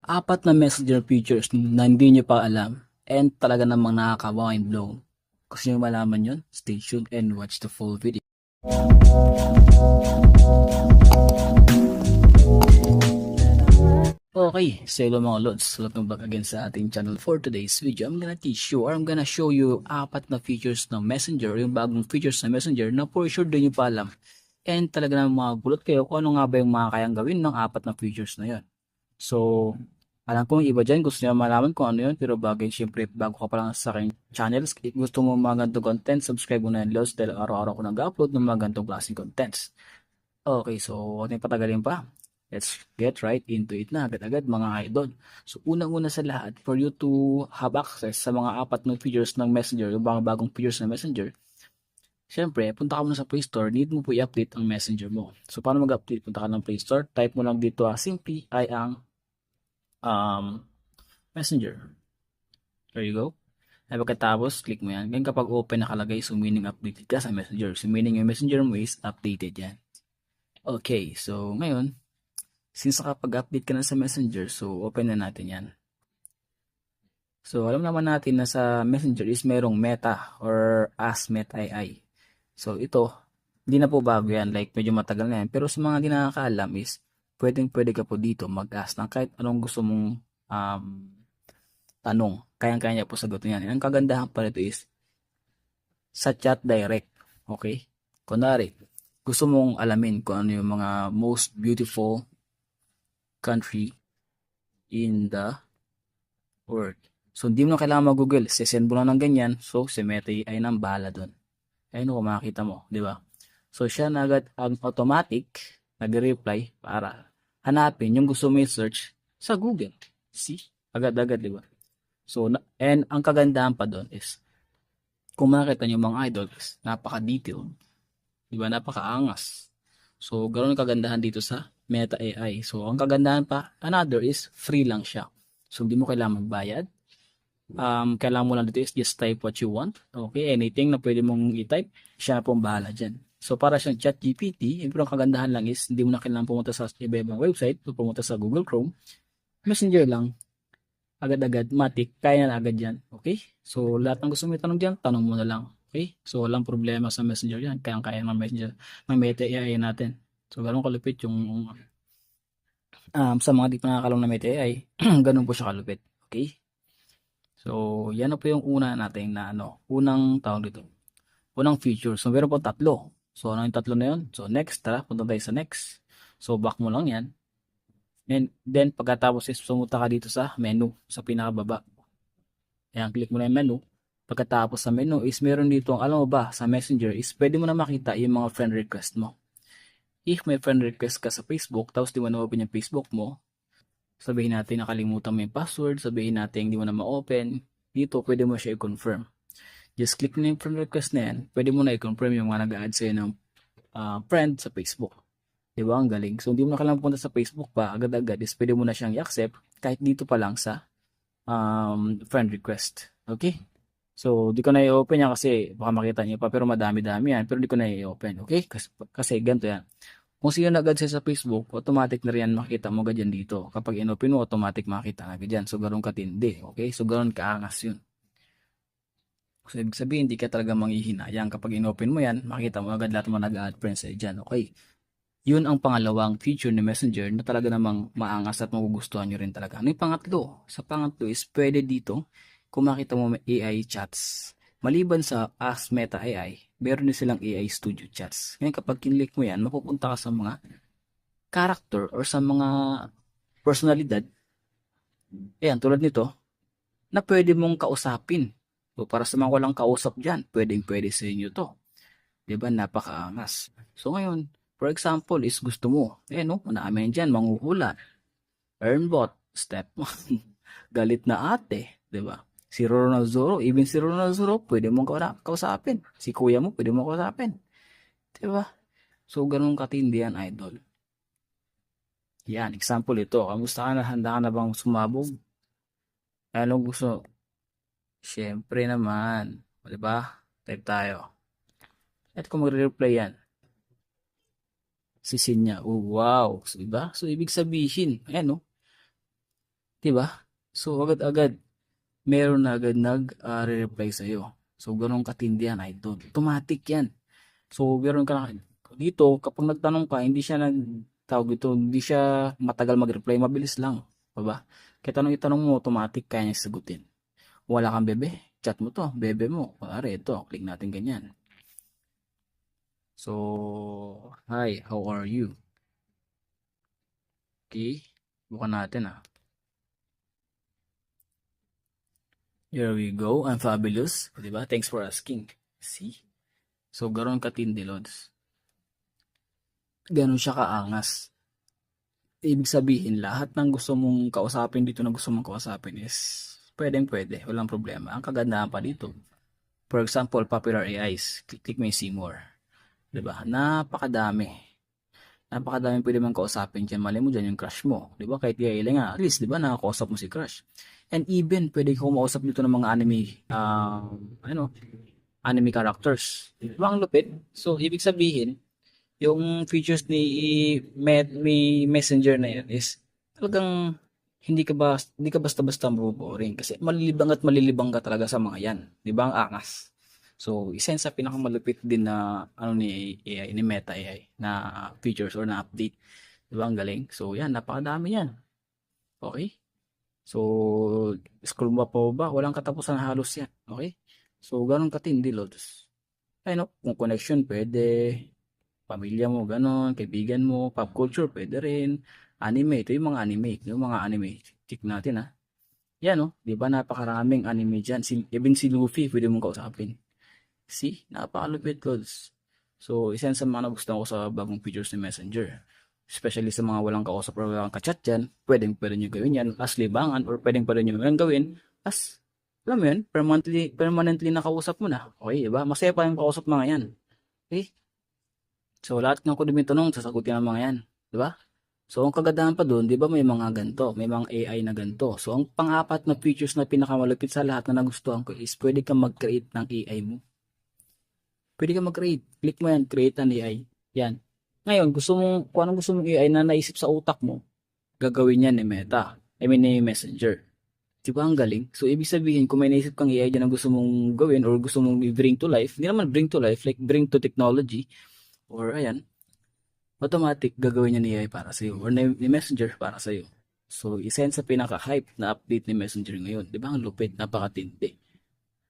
Apat na messenger features na hindi nyo pa alam and talaga namang nakaka-mind blown. Gusto nyo malaman yun? Stay tuned and watch the full video. Okay, so hello mga lods. Welcome back again sa ating channel. For today's video, I'm gonna teach you or I'm gonna show you apat na features ng Messenger, yung bagong features ng Messenger na for sure din nyo pa alam. And talaga namang mga gulot kayo kung ano nga ba yung mga kayang gawin ng apat na features na yun. So, alam ko yung iba dyan gusto niya malaman kung ano yun, pero syempre bago ka pa lang sa aking channels, gusto mo mga ganitong content, subscribe mo na yan Lods dahil araw-araw ko nag-upload ng mga ganitong klaseng contents. Okay, so ano yung patagalin pa? Let's get right into it na agad-agad mga idol. So unang-una sa lahat, for you to have access sa mga apat na features ng Messenger, yung mga bagong features ng Messenger, syempre, punta ka muna sa Play Store, need mo po i-update ang Messenger mo. So paano mag-update? Punta ka ng Play Store, type mo lang dito simply ay ang Messenger. There you go. Ay pagkatapos, click mo yan. Ngayon kapag open nakalagay, so meaning updated ka sa Messenger. So meaning yung Messenger mo is updated yan. Okay, so ngayon, since nakapag-update ka na sa Messenger, so open na natin yan. So alam naman natin na sa Messenger is merong Meta or Ask Meta AI. So ito, hindi na po bago yan, like medyo matagal na yan. Pero sa mga di nakakaalam is, pwede ka po dito mag-ask ng kahit anong gusto mong tanong. Kayang-kaya niya po sagutin yan. Ang kagandahan pa nito is, sa chat direct. Okay? Kunwari, gusto mong alamin kung ano yung mga most beautiful country in the world. So, hindi mo na kailangan mag-google. Sesend mo lang ng ganyan. So, si Meta ay nang bahala doon. Ayun kung makikita mo. Di ba? So, siya na agad ang automatic nag-reply para hanapin yung gusto mo i-search sa Google. See? Agad-agad, di ba? So, and ang kagandahan pa doon is, kung makita nyo mga idols, napaka-detailed. Di ba? Napaka-angas. So, ganoon ang kagandahan dito sa Meta AI. So, ang kagandahan pa, another is, free lang siya. So, hindi mo kailangan magbayad. Kailangan mo lang dito is just type what you want. Okay, anything na pwede mong i-type, siya na pong bahala dyan. So, para siyang ChatGPT, pero ang kagandahan lang is, hindi mo na kailangan pumunta sa iba-ibang website o pumunta sa Google Chrome. Messenger lang, agad-agad, matik, kaya na agad yan. Okay? So, lahat ng gusto mo itanong dyan, tanong mo na lang. Okay? So, walang problema sa Messenger yan. Kaya ng Messenger, ng Meta AI natin. So, ganun kalupit yung sa mga di pa nakakalam na Meta AI, ganun po siya kalupit. Okay? So, yan na po yung una natin na unang tawag dito. Unang feature. So, meron po tatlo. So, ano yung tatlo na yun? So, next, tara, punta tayo sa next. So, back mo lang yan. And then, pagkatapos is pumunta ka dito sa menu, sa pinakababa. Ayan, click mo na yung menu. Pagkatapos sa menu is meron dito, alam mo ba, sa Messenger is pwede mo na makita yung mga friend request mo. If may friend request ka sa Facebook, tapos di mo na-open yung Facebook mo, sabihin natin nakalimutan mo yung password, sabihin natin hindi mo na ma-open, dito pwede mo siya i-confirm. Just click na yung friend request na yan, pwede mo na i-confirm yung mga nag-add sa'yo ng friend sa Facebook. Diba? Ang galing. So, hindi mo na kailangan punta sa Facebook pa, agad-agad is pwede mo na siyang i-accept kahit dito pa lang sa friend request. Okay? So, di ko na i-open yan kasi baka makita niyo pa, pero madami-dami yan, pero di ko na i-open. Okay? Kasi ganito yan. Kung sino nag-add sa Facebook, automatic na riyan makita mo agad yan dito. Kapag in-open mo, automatic makita na agad yan. So, ganoon katindi. Okay? So, ganoon kaangas yun. So, ibig sabihin, hindi ka talaga manghihinayang. Kapag in-open mo yan, makita mo agad lahat mo nag-add friends sa'yo dyan. Okay? Yun ang pangalawang feature ni Messenger na talaga namang maangas at magugustuhan nyo rin talaga. Ano yung pangatlo? Sa pangatlo is pwede dito, kung makita mo may AI chats. Maliban sa Ask Meta AI, meron din silang AI Studio chats. Ngayon kapag kinlik mo yan, mapupunta ka sa mga character or sa mga personalidad. Ayan, tulad nito, na pwede mong kausapin. So, para sa mga walang kausap dyan, pwede sa inyo to. Diba? Napakaangas. So, ngayon, for example, is gusto mo, namin dyan, manghuhula. Earnbot, step 1. Galit na ate, diba? Si Ronald Zoro, even si Ronald Zoro, pwede mong kausapin. Si kuya mo, pwede mong kausapin. Diba? So, ganun katindi yan, idol. Yan, example ito. Kamusta ka na? Handa ka na bang sumabog? Anong gusto? Siyempre naman. Diba? Type tayo. At kung magre-reply yan, si Sinya. Oh, wow. So, diba? So, ibig sabihin, ayan, no? Diba? So, agad-agad, meron na agad nag-reply sa'yo. So, ganun katindi yan, idol. Automatic yan. So, meron ka na, dito, kapag nagtanong ka, hindi siya tawag ito, hindi siya matagal mag-reply, mabilis lang. Diba? Kaya itanong mo, automatic, kaya niya sagutin. Wala kang bebe, chat mo to, bebe mo. Pare, ito, click natin ganyan. So, hi, how are you? Okay, bukan natin ah. Here we go, I'm fabulous. Diba? Thanks for asking. See? So, ganon katindi, Lods. Ganon siya kaangas. Ibig sabihin, lahat ng gusto mong kausapin dito na gusto mong kausapin is pwede, walang problema. Ang kagandahan pa dito, for example, popular AIs, click mo yung see more. Diba? Napakadami pwede mong kausapin dyan. Mali mo dyan yung crush mo. Diba? Kahit AI lang nga, at least, diba, nakakausap mo si crush. And even, pwede ka kumausap dito ng mga anime characters. Diba ang lupit? So, ibig sabihin, yung features ni Messenger na yan is talagang hindi ka basta-basta maboboring kasi malilibang ka talaga sa mga yan. Di ba? Ang angas. So, isa yan sa pinakamalupit din na ni AI, ni Meta AI na features or na update. Di ba? Ang galing. So, yan. Napakadami yan. Okay? So, scroll mo pa ba? Walang katapusan halos yan. Okay? So, ganun katindi, Lods. Ay, no? Kung connection, pwede. Pamilya mo, ganon, kaibigan mo, pop culture, pwede rin. Anime, ito yung mga anime. Check natin ha. Yan oh, di ba napakaraming anime dyan. Even si Luffy, pwede mong kausapin. See, napakalupit, Lods. So, isa yan sa mga nagustuhan ko sa bagong features ni Messenger. Especially sa mga walang kausap or walang kachat dyan, pwede nyo gawin yan as libangan or pwede nyo gawin as, alam mo yun, permanently nakausap mo na. Okay, diba? Masaya pa yung kausap mga yan. Okay? So, lahat ng kung tanong, sasagutin ng mga yan. Diba? So, ang kagandahan pa doon, di ba may mga ganito, may mga AI na ganito. So, ang pang-apat na features na pinakamalupit sa lahat na nagustuhan ko is pwede kang mag-create ng AI mo. Pwede kang mag-create. Click mo yan, create an AI. Yan. Ngayon, kung anong gusto mong AI na naisip sa utak mo, gagawin yan ni Meta. Ni Messenger. Di ba ang galing? So, ibig sabihin, kung may naisip kang AI dyan na gusto mong gawin or gusto mong i-bring to life, hindi naman bring to life, like bring to technology, or ayan, automatic gagawin niya ni AI para sa iyo or ni Messenger para sa iyo. So, isa yan sa pinaka-hype na update ni Messenger ngayon. Di ba ang lupit, napakatindi.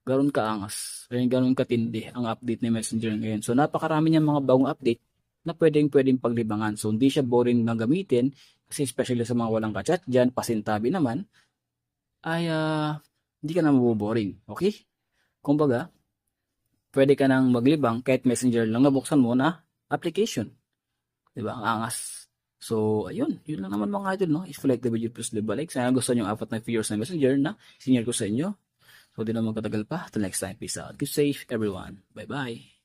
Ganon kaangas, ganon katindi ang update ni Messenger ngayon. So, napakarami niyang mga bagong update na pwedeng paglibangan. So, hindi siya boring na gamitin kasi especially sa mga walang kachat dyan, pasintabi naman, ay hindi ka na maboboring. Okay? Kumbaga, pwede ka nang maglibang kahit Messenger lang nabuksan mo na application. Diba? Ang angas. So, ayun. Yun lang naman mga idol, no? If you like the video, please leave a like. Sana gusto nyo yung apat na features na Messenger na senior ko sa inyo. So, di naman katagal pa. Till next time. Peace out. Keep safe, everyone. Bye-bye.